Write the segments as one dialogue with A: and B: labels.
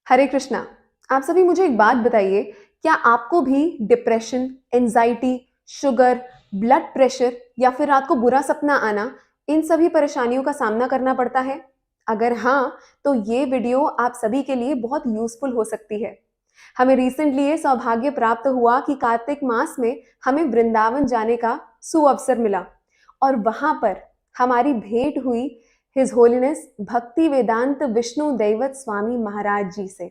A: हरे कृष्णा। आप सभी मुझे एक बात बताइए, क्या आपको भी depression, anxiety, sugar, blood pressure या फिर रात को बुरा सपना आना, इन सभी परेशानियों का सामना करना पड़ता है? अगर हाँ, तो ये वीडियो आप सभी के लिए बहुत यूजफुल हो सकती है। हमें रिसेंटली ये सौभाग्य प्राप्त हुआ कि कार्तिक मास में हमें वृंदावन जाने का सुअवसर मिला और वहां पर हमारी भेंट हुई हिज होलीनेस भक्ति वेदांत विष्णु दैवत स्वामी महाराज जी से।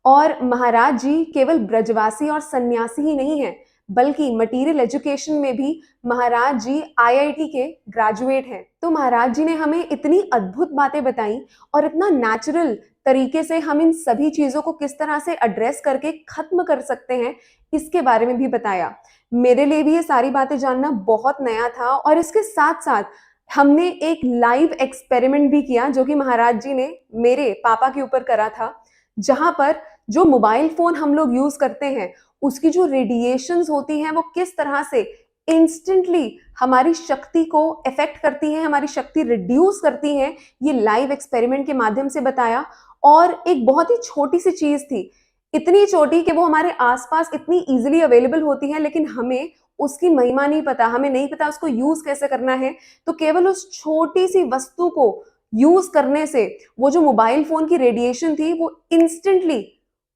A: और महाराज जी केवल ब्रजवासी और सन्यासी ही नहीं है, बल्कि मटेरियल एजुकेशन में भी महाराज जी आईआईटी के ग्रेजुएट हैं। तो महाराज जी ने हमें इतनी अद्भुत बातें बताई और इतना नेचुरल तरीके से हम इन सभी चीजों को किस तरह से एड्रेस करके खत्म कर सकते हैं, इसके बारे में भी बताया। मेरे लिए भी ये सारी बातें जानना बहुत नया था और इसके साथ साथ हमने एक लाइव एक्सपेरिमेंट भी किया जो कि महाराज जी ने मेरे पापा के ऊपर करा था, जहां पर जो मोबाइल फोन हम लोग यूज करते हैं उसकी जो रेडिएशंस होती हैं वो किस तरह से इंस्टेंटली हमारी शक्ति को इफेक्ट करती हैं, हमारी शक्ति रिड्यूस करती हैं, ये लाइव एक्सपेरिमेंट के माध्यम से बताया। और एक बहुत ही छोटी सी चीज थी, इतनी छोटी कि वो हमारे आसपास इतनी इजीली अवेलेबल होती है, लेकिन हमें उसकी महिमा नहीं पता, हमें नहीं पता उसको यूज कैसे करना है। तो केवल उस छोटी सी वस्तु को यूज करने से वो जो मोबाइल फोन की रेडिएशन थी वो इंस्टेंटली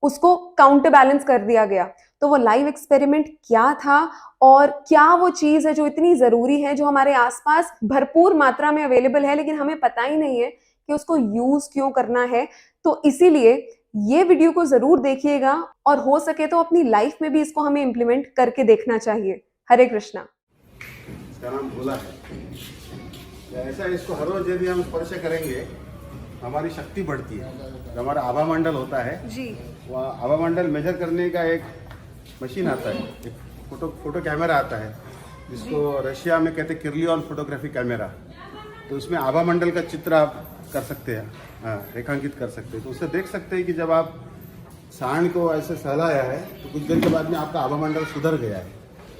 A: उसको काउंटर बैलेंस कर दिया गया। तो वो लाइव एक्सपेरिमेंट क्या था और क्या वो चीज है जो इतनी जरूरी है, जो हमारे आसपास भरपूर मात्रा में अवेलेबल है, लेकिन हमें पता ही नहीं है कि उसको यूज क्यों करना है। तो इसीलिए ये वीडियो को जरूर देखिएगा और हो सके तो अपनी लाइफ में भी इसको हमें इम्प्लीमेंट करके देखना चाहिए। हरे कृष्णा।
B: इसका नाम भोला है। ऐसा इसको हर रोज यदि हम स्पर्श करेंगे हमारी शक्ति बढ़ती है। जो हमारा आभा मंडल होता है
A: जी,
B: वो आभा मंडल मेजर करने का एक मशीन आता है, एक फोटो कैमरा आता है जिसको रशिया में कहते हैं किर्लियन फोटोग्राफी कैमरा। तो उसमें आभा मंडल का चित्र आप कर सकते हैं, रेखांकित कर सकते हैं। तो उससे देख सकते हैं कि जब आप सांड को ऐसे सहलाया है तो कुछ देर के बाद में आपका आभा मंडल सुधर गया है,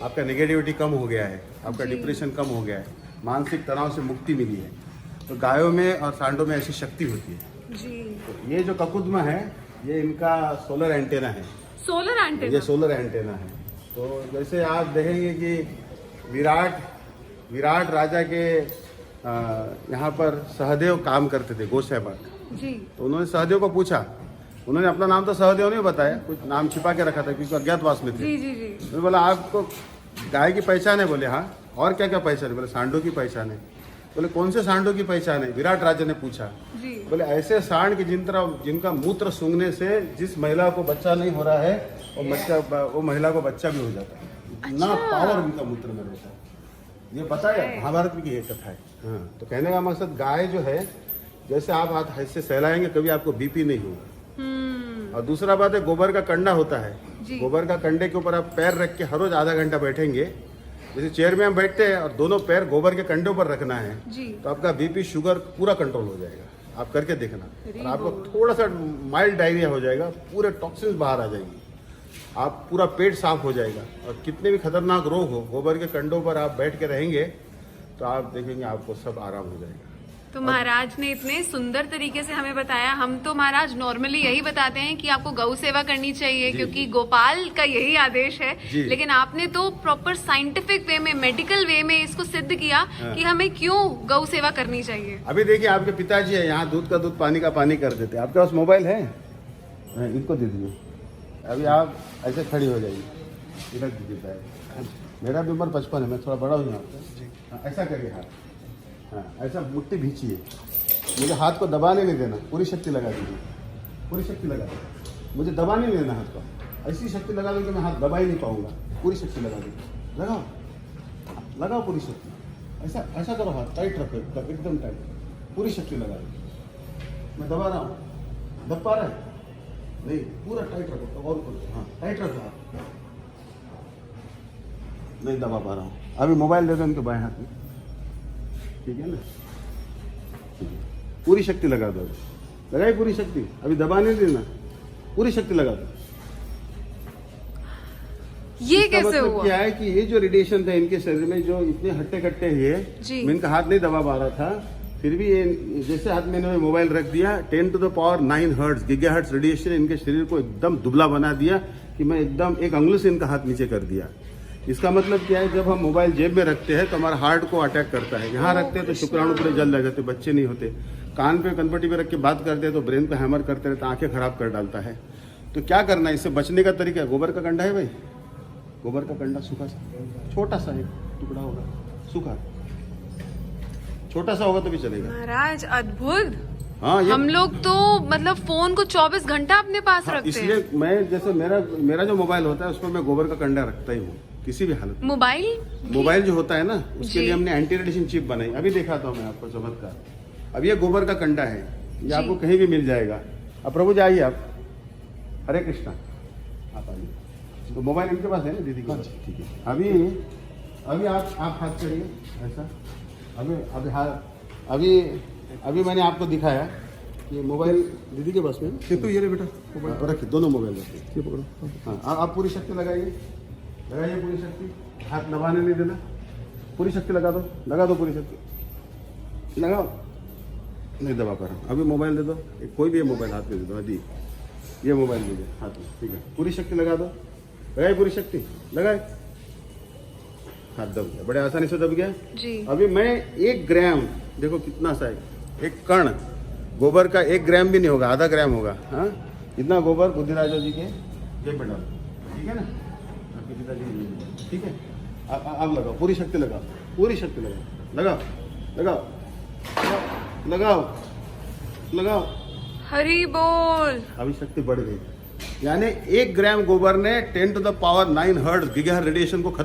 B: आपका नेगेटिविटी कम हो गया है, आपका डिप्रेशन कम हो गया है, मानसिक तनाव से मुक्ति मिली है। तो गायों में और सांडों में ऐसी शक्ति होती है
A: जी।
B: तो ये जो ककुद्मा है ये इनका सोलर एंटेना है।
A: Solar antenna?
B: ये सोलर एंटेना है। तो जैसे आप देखेंगे कि विराट राजा के यहाँ पर सहदेव काम करते थे, गोसेवक जी। तो उन्होंने सहदेव को पूछा, उन्होंने अपना नाम तो सहदेव नहीं बताया, कुछ नाम छिपा के रखा था क्योंकि अज्ञातवास में थे।
A: जी जी जी।
B: उन्होंने बोला आपको गाय की पहचान है? बोले हाँ। और क्या क्या पहचान है? बोले सांडों की पहचान है। बोले कौन से सांडों की पहचान है? विराट राजा ने पूछा। बोले ऐसे सांड की जिनका मूत्र सूंघने से जिस महिला को बच्चा नहीं हो रहा है वो महिला को बच्चा भी हो जाता है। इतना पावर उनका मूत्र में रहता है। ये बताया महाभारत की एक कथा है। हाँ, तो कहने का मकसद गाय जो है जैसे आप हाथ ऐसे सहलाएंगे कभी आपको बीपी नहीं होगा। और दूसरा बात है गोबर का कंडा होता है, गोबर का कंडे के ऊपर आप पैर रख के हर रोज आधा घंटा बैठेंगे। जैसे चेयर में हम बैठते हैं और दोनों पैर गोबर के कंडे पर रखना है तो आपका बीपी शुगर पूरा कंट्रोल हो जाएगा। आप करके देखना और आपको थोड़ा सा माइल्ड डायरिया हो जाएगा, पूरे टॉक्सिन्स बाहर आ जाएंगी, आप पूरा पेट साफ हो जाएगा। और कितने भी खतरनाक रोग हो गोबर के कंडों पर आप बैठ के रहेंगे तो आप देखेंगे आपको सब आराम हो जाएगा।
A: तो महाराज ने इतने सुंदर तरीके से हमें बताया। हम तो महाराज नॉर्मली यही बताते हैं कि आपको गौ सेवा करनी चाहिए क्योंकि गोपाल का यही आदेश है, लेकिन आपने तो प्रॉपर साइंटिफिक वे में, मेडिकल वे में इसको सिद्ध किया कि हमें क्यों गौ सेवा करनी चाहिए।
B: अभी देखिए आपके पिताजी है यहाँ दूध का दूध पानी का पानी कर देते। आपके पास मोबाइल है? इनको दे दीजिए। अभी आप ऐसे खड़ी हो जाइए, इधर दीजिए। मेरा भी उम्र 55 है, मैं थोड़ा बड़ा हूँ यहाँ। ऐसा करिए हाथ, हाँ ऐसा मुट्ठी भींचिए, मुझे हाथ को दबाने नहीं देना, पूरी शक्ति लगा दीजिए, पूरी शक्ति लगा दीजिए। मुझे दबाने नहीं देना हाथ को, ऐसी शक्ति लगा दो कि मैं हाथ दबा ही नहीं पाऊंगा। पूरी शक्ति लगा दीजिए, लगाओ पूरी शक्ति। ऐसा ऐसा करो, हाथ टाइट रखो एकदम टाइट, पूरी शक्ति लगा दीजिए। मैं दबा रहा हूँ, दब पा रहा है? नहीं, पूरा टाइट रखो और करो, हाँ टाइट रखो हाथ। नहीं दबा पा रहा हूँ। अभी मोबाइल दे दो इनके बाएं हाथ में, ठीक है ना? पूरी शक्ति लगा दो, लगाई पूरी शक्ति। अभी दबाने देना, पूरी शक्ति लगा दो।
A: ये कैसे
B: मतलब
A: हुआ?
B: क्या है कि ये जो रेडिएशन था इनके शरीर में जो इतने हट्टे कट्टे हुए, मैं इनका हाथ नहीं दबा पा रहा था, फिर भी ये जैसे हाथ में इन्होंने मोबाइल रख दिया, 10 to the power 9 hertz gigahertz radiation इनके शरीर को एकदम दुबला बना दिया कि मैं एकदम एक अंगुल से इनका हाथ नीचे कर दिया। इसका मतलब क्या है, जब हम मोबाइल जेब में रखते हैं तो हमारा हार्ट को अटैक करता है। यहाँ रखते हैं तो शुक्राणु पूरे जल जाते, बच्चे नहीं होते। कान पे कनपट्टी पे रख के बात करते हैं तो ब्रेन पे हैमर करते रहते, आंखें खराब कर डालता है। तो क्या करना है, इससे बचने का तरीका, गोबर का कंडा है भाई, गोबर का कंडा सूखा सा, छोटा सा एक टुकड़ा होगा सूखा, छोटा सा होगा तो भी चलेगा।
C: महाराज अद्भुत।
B: हाँ, ये
C: हम लोग तो मतलब फोन को 24 घंटा अपने पास
B: हाँ,
C: रखते हैं।
B: इसलिए मैं जैसे मेरा जो मोबाइल होता है उसमें मैं गोबर का कंडा रखता ही हूँ किसी भी हालत में। मोबाइल जो होता है ना, उसके लिए हमने एंटी रेडिएशन चिप बनाई। अभी दिखाता हूँ मैं आपको चमत्कार। अब ये गोबर का कंडा है, ये आपको कहीं भी मिल जाएगा। अब प्रभु जी आइए आप, हरे कृष्णा, आप आइए। तो मोबाइल इनके पास है ना दीदी के पास? ठीक है। अभी आप हाथ करिए ऐसा। अभी मैंने आपको दिखाया कि मोबाइल दीदी के पास में है। तो ये ले बेटा, रखिए, दोनों मोबाइल रखिए, ये पकड़ो। हाँ, आप पूरी शक्ति लगाइए पूरी शक्ति, हाथ दबाने नहीं देना, पूरी शक्ति लगा दो पूरी शक्ति लगाओ। नहीं दबा पा रहा हूँ। अभी मोबाइल दे दो, कोई भी मोबाइल हाथ में दे दो। अभी ये मोबाइल दीजिए हाथ में, ठीक है। पूरी शक्ति लगा दो, लगाए पूरी शक्ति, लगाए, हाथ दब गया, बड़े आसानी से दब गया
C: जी।
B: अभी मैं 1 ग्राम, देखो कितना सा है, एक कण गोबर का 1 ग्राम भी नहीं होगा, आधा ग्राम होगा। हाँ, इतना गोबर बुद्धिराजा जी के जेब में डालो, ठीक है ना, आपके पिताजी के जेब में, ठीक है। अब लगाओ, पूरी शक्ति लगाओ, पूरी शक्ति लगाओ, लगाओ।
C: हरि बोल।
B: अभी शक्ति बढ़ गई, यानी 1 ग्राम गोबर ने 10 to the power 9 hertz gigahertz radiation को खत्म